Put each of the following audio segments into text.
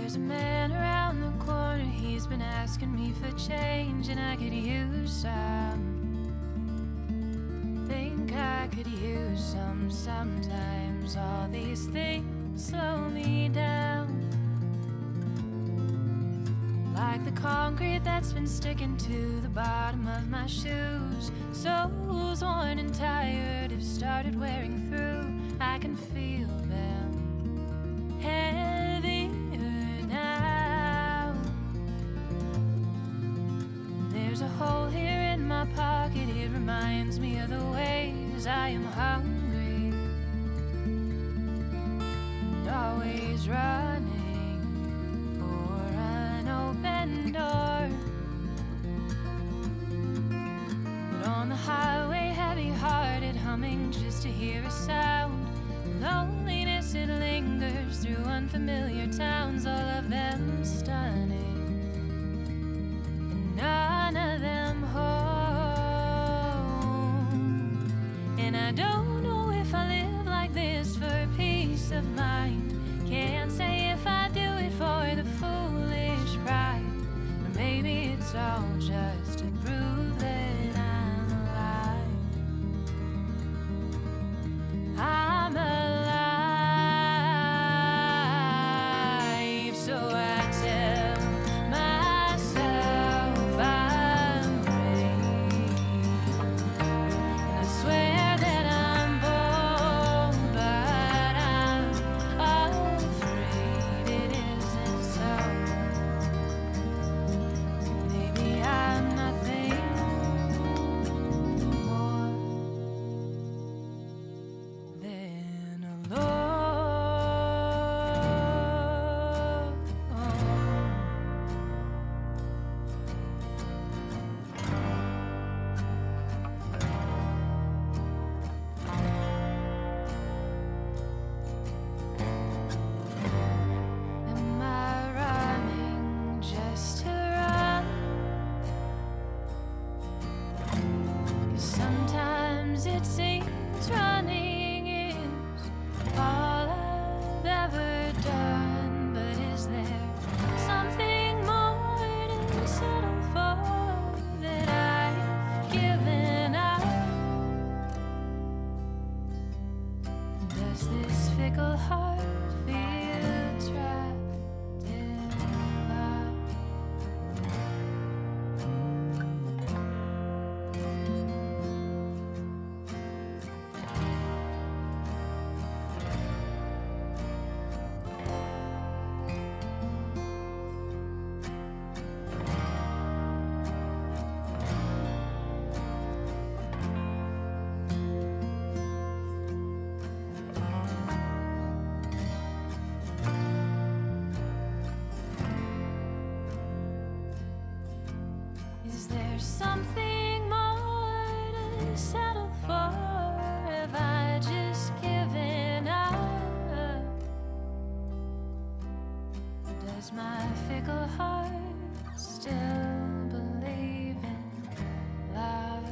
There's a man around the corner, he's been asking me for change, and I could use some. Think I could use some sometimes. All these things slow me down, like the concrete that's been sticking to the bottom of my shoes. Soles worn and tired have started wearing through. I can feel them heavier now. There's a hole here in my pocket, it reminds me of the ways I am hungry and always running for an open door. But on the highway, heavy-hearted, humming just to hear a sound. Loneliness, it lingers through unfamiliar towns, all of them stunning, and none of them home. And I don't know if I live like this for peace of mind. Can't say if I do it for the foolish pride, or maybe it's all just to prove that I'm alive. I'm alive, so I tell myself I'm brave, and I swear that I'm bold, but I'm afraid it isn't so. Maybe I'm nothing more than alone. Am I running just to run? 'Cause sometimes it seems running is all I've ever done. But is there something more to settle for that I've given up? Does this fickle heart feel trapped in love? Is there something more to settle for? Have I just given up? Does my fickle heart still believe in love?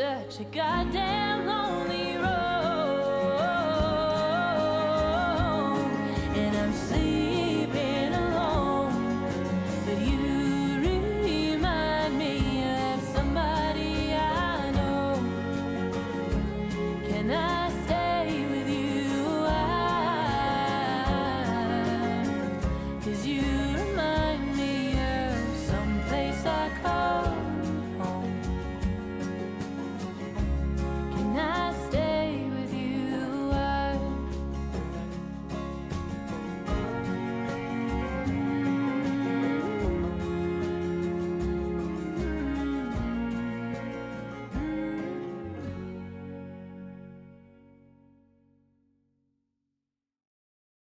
such a goddamn long